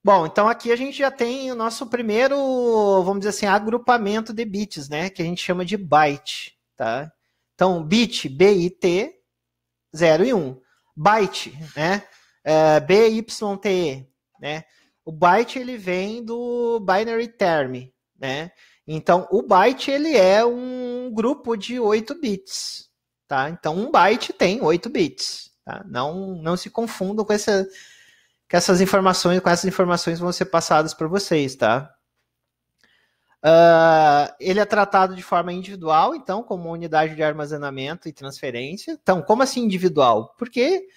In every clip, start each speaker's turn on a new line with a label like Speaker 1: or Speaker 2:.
Speaker 1: Bom, então aqui a gente já tem o nosso primeiro, vamos dizer assim, agrupamento de bits, né? Que a gente chama de byte, tá? Então, bit, BIT, 0 e 1. Byte, né? BYTE, né? O byte, ele vem do binary term, né? Então, o byte, ele é um grupo de 8 bits, tá? Então, um byte tem 8 bits, tá? Não se confundam com essas informações vão ser passadas para vocês, tá? Ele é tratado de forma individual, então, como uma unidade de armazenamento e transferência. Então, como assim individual? Porque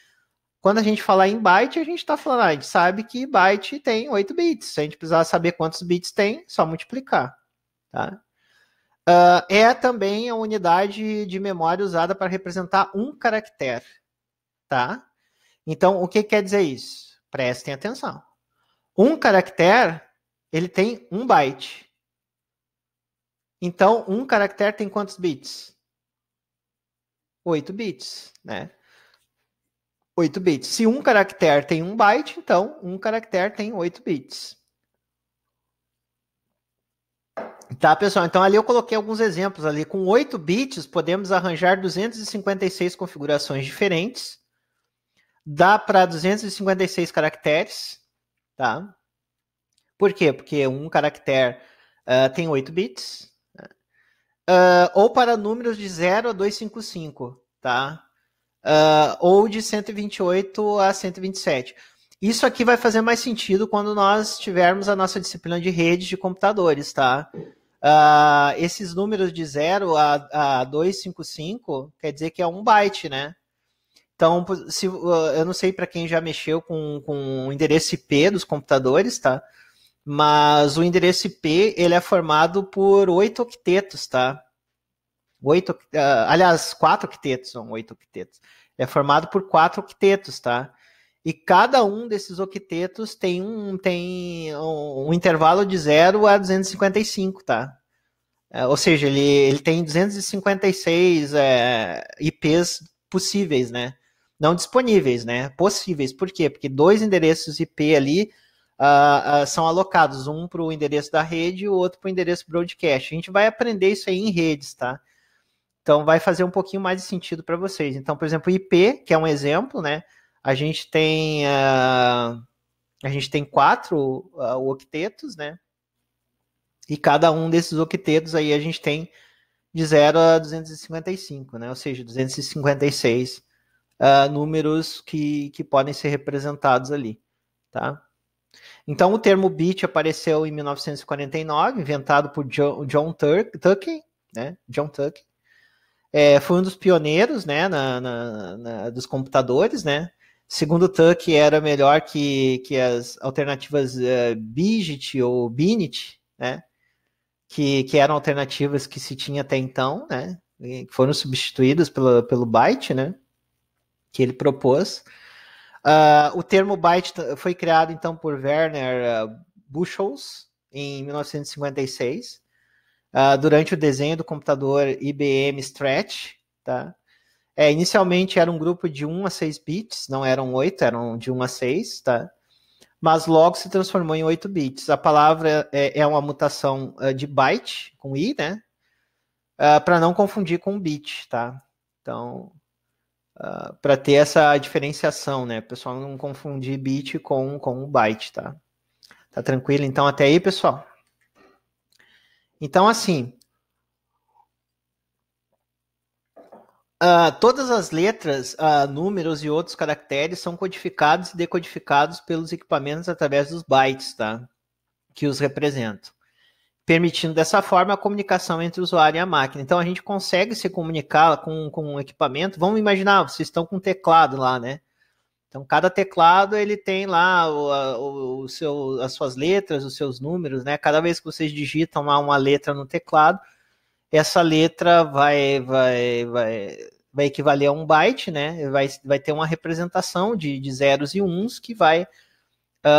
Speaker 1: quando a gente falar em byte, a gente está falando, a gente sabe que byte tem 8 bits. Se a gente precisar saber quantos bits tem, só multiplicar. Tá? É também a unidade de memória usada para representar um caractere. Tá? Então, o que quer dizer isso? Prestem atenção. Um caractere, ele tem 1 byte. Então, um caractere tem quantos bits? 8 bits, né? 8 bits. Se um caractere tem 1 byte, então um caractere tem 8 bits. Tá, pessoal? Então, ali eu coloquei alguns exemplos ali. Com 8 bits, podemos arranjar 256 configurações diferentes. Dá para 256 caracteres, tá? Por quê? Porque um caractere tem 8 bits. Ou para números de 0 a 255, tá? Ou de 128 a 127. Isso aqui vai fazer mais sentido quando nós tivermos a nossa disciplina de redes de computadores, tá? Esses números de 0 a 255 quer dizer que é 1 byte, né? Então, eu não sei para quem já mexeu com o endereço IP dos computadores, tá? Mas o endereço IP, ele é formado por 8 octetos, tá? 4 octetos, são 8 octetos. É formado por 4 octetos, tá? E cada um desses octetos tem um intervalo de 0 a 255, tá? Ou seja, ele tem 256 IPs possíveis, né? Não disponíveis, né? Possíveis. Por quê? Porque 2 endereços IP ali são alocados, um para o endereço da rede e o outro para o endereço broadcast. A gente vai aprender isso aí em redes, tá? Então, vai fazer um pouquinho mais de sentido para vocês. Então, por exemplo, IP, que é um exemplo, né? A gente tem 4 octetos, né? E cada um desses octetos aí a gente tem de 0 a 255, né? Ou seja, 256 números que podem ser representados ali, tá? Então, o termo bit apareceu em 1949, inventado por John Tuckey, né? John Tuckey. Foi um dos pioneiros, né, dos computadores, né? Segundo Tuckey, era melhor que as alternativas BIGIT ou BINIT, né? Que eram alternativas que se tinha até então, né? Que foram substituídas pelo byte, né? Que ele propôs. O termo byte foi criado, então, por Werner Buchholz, em 1956, durante o desenho do computador IBM Stretch, tá? Inicialmente era um grupo de 1 a 6 bits, não eram 8, eram de 1 a 6, tá? Mas logo se transformou em 8 bits. A palavra é uma mutação de byte, com i, né? Para não confundir com bit, tá? Então, para ter essa diferenciação, né? O pessoal não confundir bit com byte, tá? Tá tranquilo? Então, até aí, pessoal? Então, assim, todas as letras, números e outros caracteres são codificados e decodificados pelos equipamentos através dos bytes, tá? Que os representam, permitindo dessa forma a comunicação entre o usuário e a máquina. Então a gente consegue se comunicar com um equipamento. Vamos imaginar, vocês estão com um teclado lá, né? Então cada teclado ele tem lá as suas letras, os seus números, né? Cada vez que vocês digitam lá uma letra no teclado, essa letra vai equivaler a 1 byte, né? Vai ter uma representação de zeros e uns que vai,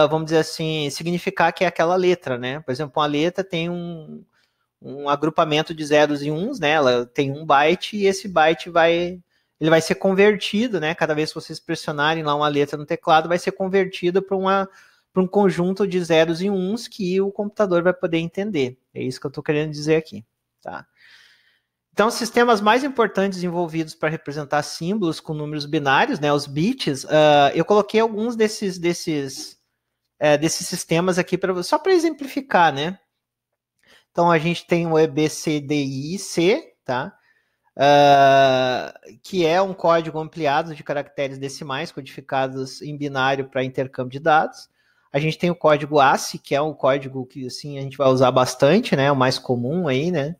Speaker 1: vamos dizer assim, significar que é aquela letra, né? Por exemplo, uma letra tem um agrupamento de zeros e uns, né? Ela tem 1 byte e esse byte ele vai ser convertido, né? Cada vez que vocês pressionarem lá uma letra no teclado, vai ser convertido para para um conjunto de zeros e uns que o computador vai poder entender. É isso que eu estou querendo dizer aqui. Tá? Então, os sistemas mais importantes envolvidos para representar símbolos com números binários, né, os bits, eu coloquei alguns desses sistemas aqui só para exemplificar, né? Então, a gente tem o EBCDIC, tá? Que é um código ampliado de caracteres decimais codificados em binário para intercâmbio de dados. A gente tem o código ASCII, que é um código que assim, a gente vai usar bastante, né? O mais comum aí, né?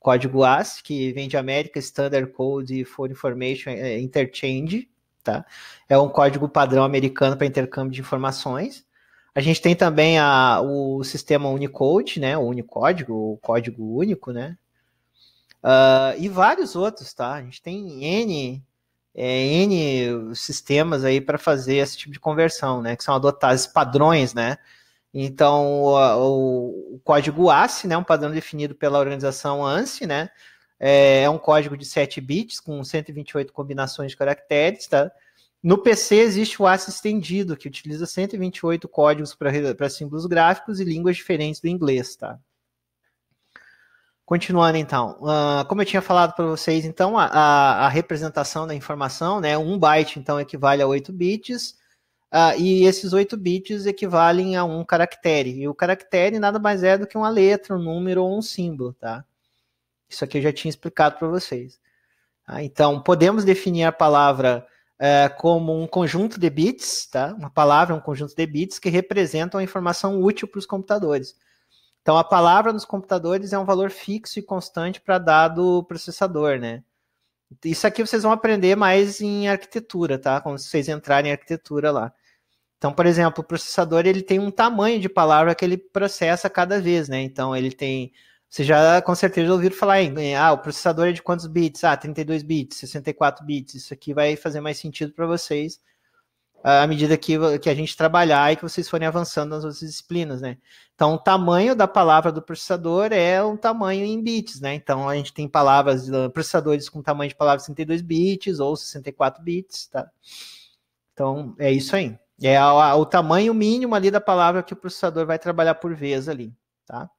Speaker 1: Código ASCII, que vem de American Standard Code for Information Interchange, tá? É um código padrão americano para intercâmbio de informações. A gente tem também o sistema Unicode, né? O Unicódigo, o código único, né? E vários outros, tá? A gente tem N sistemas aí para fazer esse tipo de conversão, né? Que são adotados padrões, né? Então, o código ASCII, né, um padrão definido pela organização ANSI, né, é um código de 7 bits com 128 combinações de caracteres, tá? No PC existe o ASCII estendido, que utiliza 128 códigos para símbolos gráficos e línguas diferentes do inglês, tá? Continuando, então, como eu tinha falado para vocês, então, a representação da informação, né, 1 byte, então, equivale a 8 bits, e esses 8 bits equivalem a um caractere. E o caractere nada mais é do que uma letra, um número ou um símbolo, tá? Isso aqui eu já tinha explicado para vocês. Então, podemos definir a palavra como um conjunto de bits, tá? Uma palavra é um conjunto de bits que representam a informação útil para os computadores. Então, a palavra nos computadores é um valor fixo e constante para dado processador, né? Isso aqui vocês vão aprender mais em arquitetura, tá? Quando vocês entrarem em arquitetura lá. Então, por exemplo, o processador ele tem um tamanho de palavra que ele processa cada vez, né? Então, ele tem... Você já com certeza ouviram falar em... o processador é de quantos bits? 32 bits, 64 bits. Isso aqui vai fazer mais sentido para vocês à medida que a gente trabalhar e que vocês forem avançando nas outras disciplinas, né? Então, o tamanho da palavra do processador é um tamanho em bits, né? Então, a gente tem processadores com tamanho de palavra 62 bits ou 64 bits, tá? Então, é isso aí. É o tamanho mínimo ali da palavra que o processador vai trabalhar por vez ali, tá?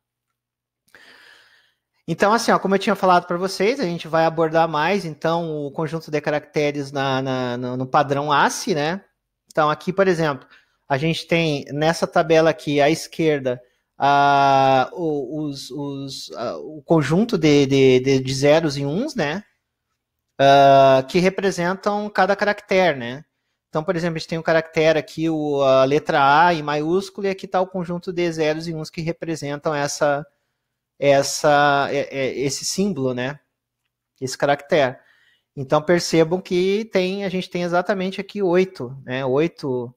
Speaker 1: Então, assim, como eu tinha falado para vocês, a gente vai abordar mais, então, o conjunto de caracteres no padrão ASCII, né? Então, aqui, por exemplo, a gente tem nessa tabela aqui à esquerda o conjunto de zeros e uns, né? Que representam cada caractere, né? Então, por exemplo, a gente tem um caractere aqui, a letra A em maiúsculo, e aqui está o conjunto de zeros e uns que representam esse símbolo, né? Esse caractere. Então percebam que a gente tem exatamente aqui 8, né? 8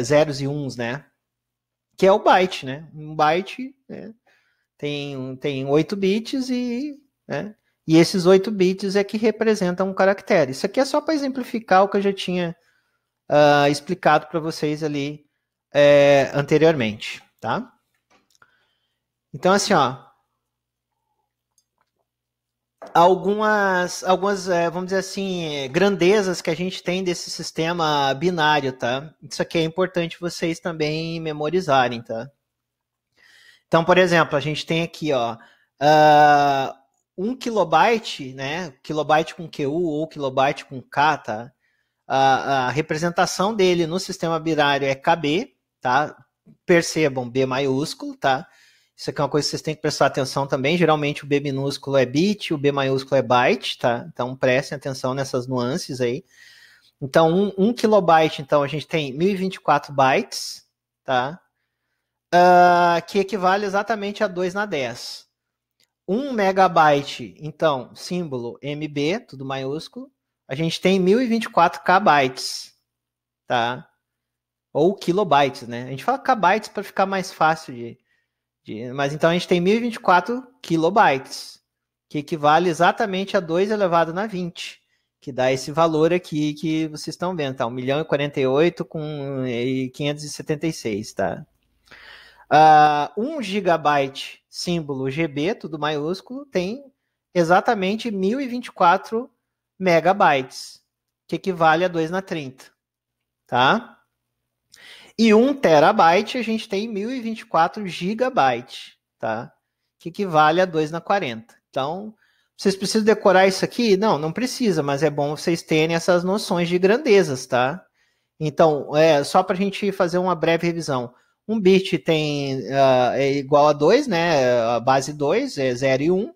Speaker 1: zeros e uns, né? Que é o byte, né? Um byte, né? tem 8 bits né? E esses 8 bits é que representam um caractere. Isso aqui é só para exemplificar o que eu já tinha explicado para vocês ali anteriormente, tá? Então, assim, algumas vamos dizer assim, grandezas que a gente tem desse sistema binário, tá? Isso aqui é importante vocês também memorizarem, tá? Então, por exemplo, a gente tem aqui, 1 kilobyte, né? Kilobyte com QU ou kilobyte com K, tá? A representação dele no sistema binário é KB, tá? Percebam, B maiúsculo, tá? Isso aqui é uma coisa que vocês têm que prestar atenção também. Geralmente o B minúsculo é bit, o B maiúsculo é byte, tá? Então prestem atenção nessas nuances aí. Então, 1 kilobyte, então, a gente tem 1024 bytes, tá? Que equivale exatamente a 2 na 10. 1 megabyte, então, símbolo MB, tudo maiúsculo, a gente tem 1024 kbytes, tá? Ou kilobytes, né? A gente fala kbytes para ficar mais fácil mas então a gente tem 1024 kilobytes, que equivale exatamente a 2 elevado na 20, que dá esse valor aqui que vocês estão vendo, tá? 1.048 com 576, tá? 1 gigabyte, símbolo GB, tudo maiúsculo, tem exatamente 1024 megabytes, que equivale a 2 na 30, tá? E 1 terabyte a gente tem 1024 gigabytes, tá? Que equivale a 2 na 40. Então, vocês precisam decorar isso aqui? Não, não precisa, mas é bom vocês terem essas noções de grandezas, tá? Então, só para a gente fazer uma breve revisão. Um bit é igual a 2, né? A base 2 é 0 e 1.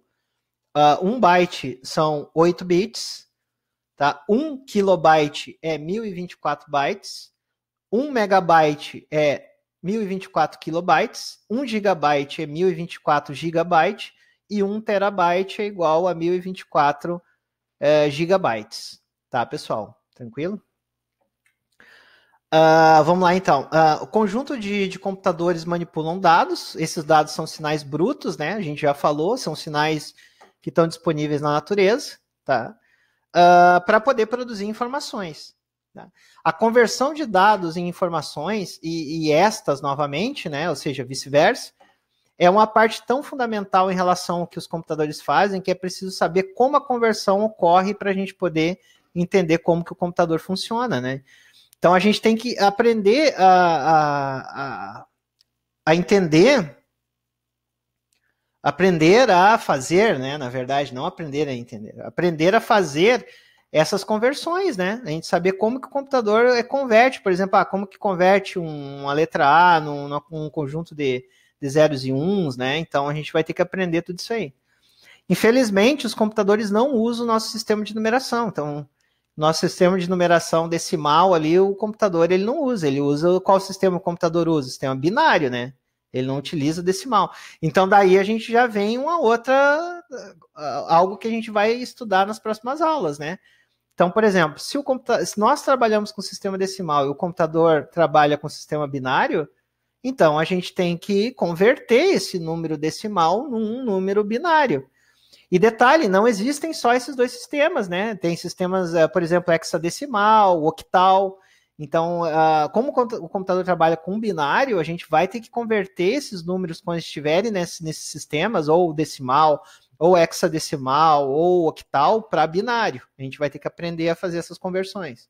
Speaker 1: 1 byte são 8 bits. Tá? 1 kilobyte é 1024 bytes. 1 megabyte é 1024 kilobytes. 1 gigabyte é 1024 gigabytes. E 1 terabyte é igual a 1024 gigabytes. Tá, pessoal? Tranquilo? Vamos lá, então. O conjunto de computadores manipulam dados. Esses dados são sinais brutos, né? A gente já falou, são sinais que estão disponíveis na natureza, tá? Para poder produzir informações. Tá? A conversão de dados em informações, e estas novamente, né? Ou seja, vice-versa, é uma parte tão fundamental em relação ao que os computadores fazem, que é preciso saber como a conversão ocorre para a gente poder entender como que o computador funciona, né? Então, a gente tem que aprender a entender, aprender a fazer, né? Na verdade, não aprender a entender, aprender a fazer essas conversões, né? A gente saber como que o computador converte, por exemplo, como que converte uma letra A num conjunto de zeros e uns, né? Então, a gente vai ter que aprender tudo isso aí. Infelizmente, os computadores não usam o nosso sistema de numeração, então nosso sistema de numeração decimal ali, o computador ele não usa. Ele usa qual sistema o computador usa? O sistema binário, né? Ele não utiliza decimal. Então, daí a gente já vem uma outra... algo que a gente vai estudar nas próximas aulas, né? Então, por exemplo, se nós trabalhamos com sistema decimal e o computador trabalha com sistema binário, então a gente tem que converter esse número decimal num número binário. E detalhe, não existem só esses dois sistemas, né? Tem sistemas, por exemplo, hexadecimal, octal. Então, como o computador trabalha com binário, a gente vai ter que converter esses números quando estiverem nesses sistemas, ou decimal, ou hexadecimal, ou octal, para binário. A gente vai ter que aprender a fazer essas conversões.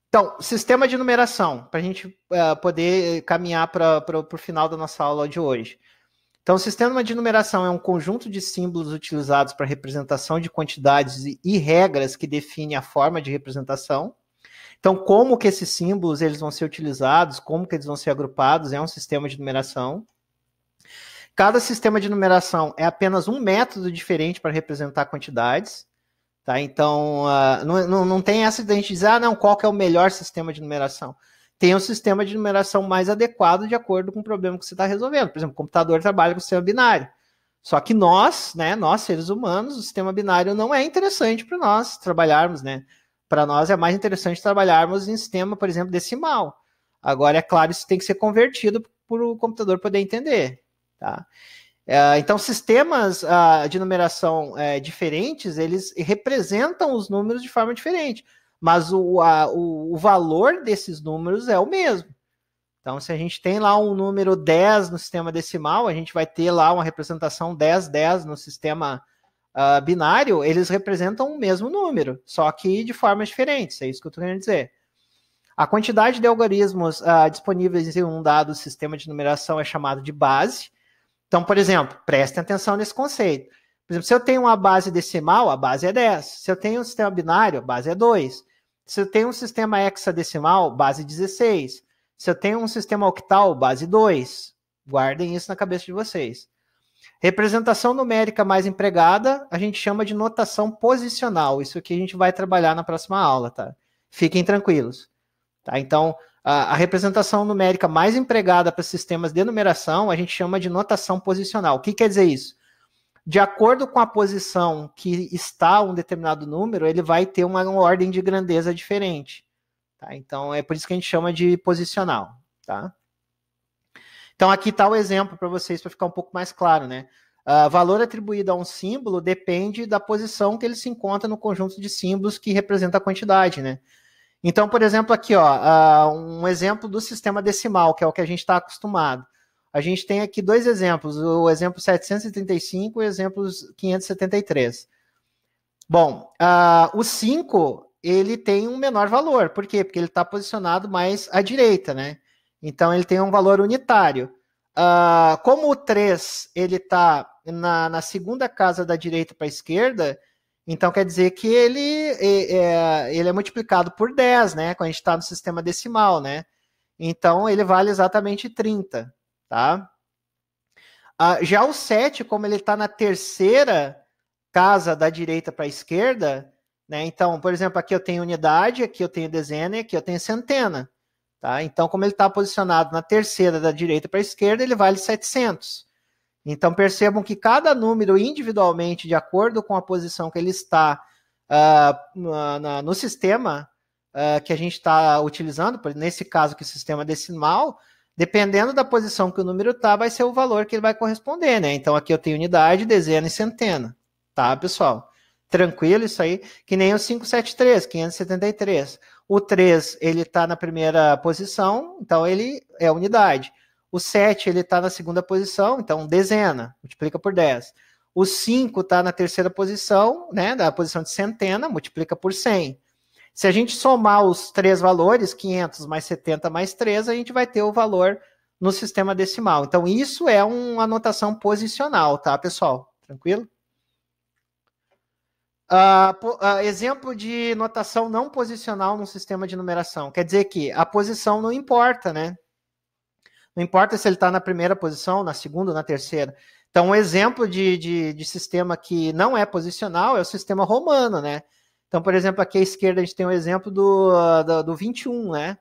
Speaker 1: Então, sistema de numeração, para a gente poder caminhar para o final da nossa aula de hoje. Então, o sistema de numeração é um conjunto de símbolos utilizados para representação de quantidades e regras que definem a forma de representação. Então, como que esses símbolos eles vão ser utilizados, como que eles vão ser agrupados, é um sistema de numeração. Cada sistema de numeração é apenas um método diferente para representar quantidades. Tá? Então, não tem essa de a gente dizer, não, qual que é o melhor sistema de numeração? Tem um sistema de numeração mais adequado de acordo com o problema que você está resolvendo. Por exemplo, o computador trabalha com o sistema binário. Só que nós, seres humanos, o sistema binário não é interessante para nós trabalharmos, né? Para nós é mais interessante trabalharmos em sistema, por exemplo, decimal. Agora, é claro, isso tem que ser convertido para o computador poder entender. Tá? Então, sistemas de numeração diferentes, eles representam os números de forma diferente. Mas o valor desses números é o mesmo. Então, se a gente tem lá um número 10 no sistema decimal, a gente vai ter lá uma representação 10, 10 no sistema binário, eles representam o mesmo número, só que de formas diferentes, é isso que eu estou querendo dizer. A quantidade de algarismos disponíveis em um dado sistema de numeração é chamado de base. Então, por exemplo, prestem atenção nesse conceito. Por exemplo, se eu tenho uma base decimal, a base é 10. Se eu tenho um sistema binário, a base é 2. Se eu tenho um sistema hexadecimal, base 16. Se eu tenho um sistema octal, base 2. Guardem isso na cabeça de vocês. Representação numérica mais empregada, a gente chama de notação posicional. Isso aqui a gente vai trabalhar na próxima aula, tá? Fiquem tranquilos. Tá? Então, a representação numérica mais empregada para sistemas de numeração, a gente chama de notação posicional. O que quer dizer isso? De acordo com a posição que está um determinado número, ele vai ter uma ordem de grandeza diferente. Tá? Então, é por isso que a gente chama de posicional. Tá? Então, aqui está o exemplo para vocês, para ficar um pouco mais claro. Né? Valor atribuído a um símbolo depende da posição que ele se encontra no conjunto de símbolos que representa a quantidade. Né? Então, por exemplo, aqui, um exemplo do sistema decimal, que é o que a gente está acostumado. A gente tem aqui dois exemplos, o exemplo 735 e o exemplo 573. Bom, o 5, ele tem um menor valor. Por quê? Porque ele está posicionado mais à direita, né? Então, ele tem um valor unitário. Como o 3 ele está na segunda casa da direita para a esquerda, então quer dizer que ele é multiplicado por 10, né? Quando a gente está no sistema decimal, né? Então, ele vale exatamente 30, tá? Já o 7, como ele está na terceira casa da direita para a esquerda, né? Então, por exemplo, aqui eu tenho unidade, aqui eu tenho dezena e aqui eu tenho centena. Tá? Então, como ele está posicionado na terceira da direita para a esquerda, ele vale 700. Então, percebam que cada número individualmente, de acordo com a posição que ele está no sistema que a gente está utilizando, nesse caso que o sistema decimal, dependendo da posição que o número está, vai ser o valor que ele vai corresponder, né? Então, aqui eu tenho unidade, dezena e centena. Tá, pessoal? Tranquilo isso aí? Que nem o 573, 573. O 3, ele está na primeira posição, então ele é unidade. O 7, ele está na segunda posição, então dezena, multiplica por 10. O 5 está na terceira posição, né, da posição de centena, multiplica por 100. Se a gente somar os três valores, 500 mais 70 mais 3, a gente vai ter o valor no sistema decimal. Então, isso é uma notação posicional, tá, pessoal? Tranquilo? Exemplo de notação não posicional no sistema de numeração. Quer dizer que a posição não importa, né? Não importa se ele está na primeira posição, na segunda ou na terceira. Então, um exemplo de sistema que não é posicional é o sistema romano, né? Então, por exemplo, aqui à esquerda a gente tem o exemplo do 21, né?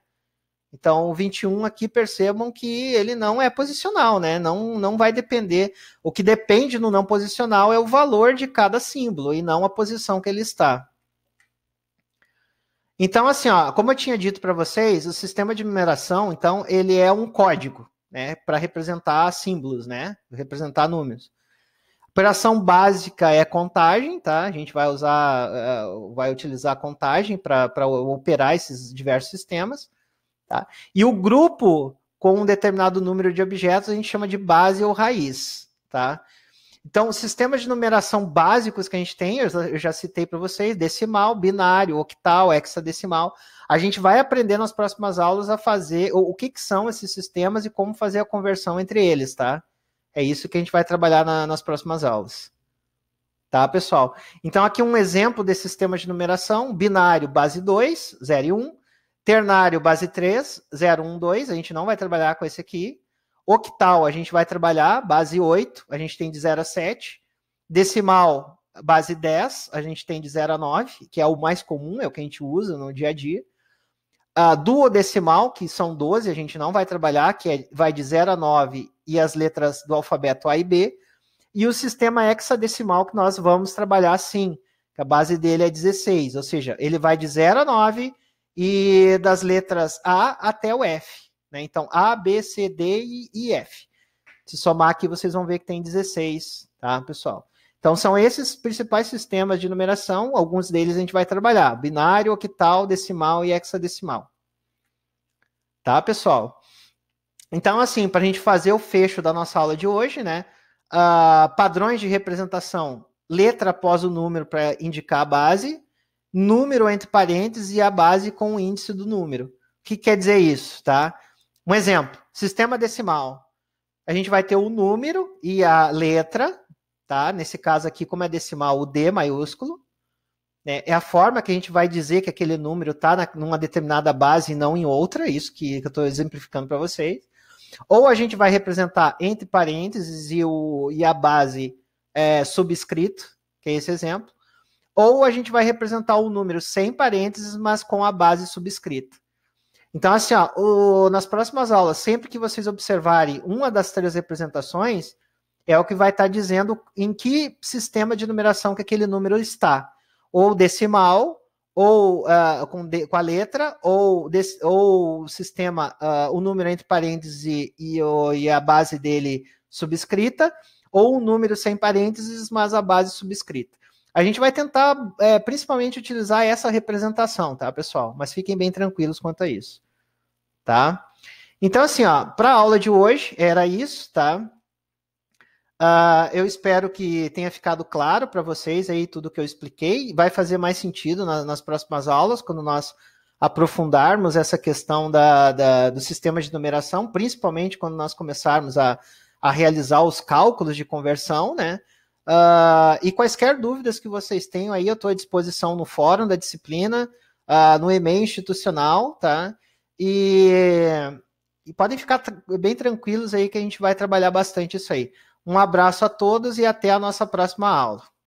Speaker 1: Então, o 21 aqui, percebam que ele não é posicional, né? Não vai depender. O que depende no não posicional é o valor de cada símbolo e não a posição que ele está. Então, assim, ó, como eu tinha dito para vocês, o sistema de numeração, então, ele é um código, né? Para representar símbolos, né? Representar números. Operação básica é contagem, tá? A gente vai utilizar a contagem para operar esses diversos sistemas. Tá? E o grupo com um determinado número de objetos a gente chama de base ou raiz. Tá? Então, os sistemas de numeração básicos que a gente tem, eu já citei para vocês, decimal, binário, octal, hexadecimal. A gente vai aprender nas próximas aulas a fazer o que são esses sistemas e como fazer a conversão entre eles. Tá? É isso que a gente vai trabalhar nas próximas aulas. Tá, pessoal? Então, aqui um exemplo desse sistema de numeração, binário, base 2, 0 e 1. Ternário, base 3, 0, 1, 2, a gente não vai trabalhar com esse aqui. Octal, a gente vai trabalhar, base 8, a gente tem de 0 a 7. Decimal, base 10, a gente tem de 0 a 9, que é o mais comum, é o que a gente usa no dia a dia. Duodecimal, que são 12, a gente não vai trabalhar, vai de 0 a 9 e as letras do alfabeto A e B. E o sistema hexadecimal, que nós vamos trabalhar sim, que a base dele é 16, ou seja, ele vai de 0 a 9 e das letras A até o F. Né? Então, A, B, C, D e F. Se somar aqui, vocês vão ver que tem 16, tá, pessoal? Então, são esses principais sistemas de numeração. Alguns deles a gente vai trabalhar. Binário, octal, decimal e hexadecimal. Tá, pessoal? Então, assim, para a gente fazer o fecho da nossa aula de hoje, né? Padrões de representação. Letra após o número para indicar a base. Número entre parênteses e a base com o índice do número. O que quer dizer isso, tá? Um exemplo, sistema decimal. A gente vai ter o número e a letra, tá? Nesse caso aqui, como é decimal, o D maiúsculo. Né? É a forma que a gente vai dizer que aquele número está numa determinada base e não em outra, isso que eu estou exemplificando para vocês. Ou a gente vai representar entre parênteses e a base subscrito, que é esse exemplo. Ou a gente vai representar o número sem parênteses, mas com a base subscrita. Então, assim, ó, nas próximas aulas, sempre que vocês observarem uma das três representações, é o que vai estar dizendo em que sistema de numeração que aquele número está. Ou decimal, ou com a letra, ou o sistema, o número entre parênteses e a base dele subscrita, ou o número sem parênteses, mas a base subscrita. A gente vai tentar, principalmente, utilizar essa representação, tá, pessoal? Mas fiquem bem tranquilos quanto a isso, tá? Então, assim, ó, para a aula de hoje, era isso, tá? Eu espero que tenha ficado claro para vocês aí tudo que eu expliquei. Vai fazer mais sentido nas próximas aulas, quando nós aprofundarmos essa questão do sistema de numeração, principalmente quando nós começarmos a realizar os cálculos de conversão, né? E quaisquer dúvidas que vocês tenham aí, eu estou à disposição no fórum da disciplina, no e-mail institucional, tá? E podem ficar bem tranquilos aí que a gente vai trabalhar bastante isso aí. Um abraço a todos e até a nossa próxima aula.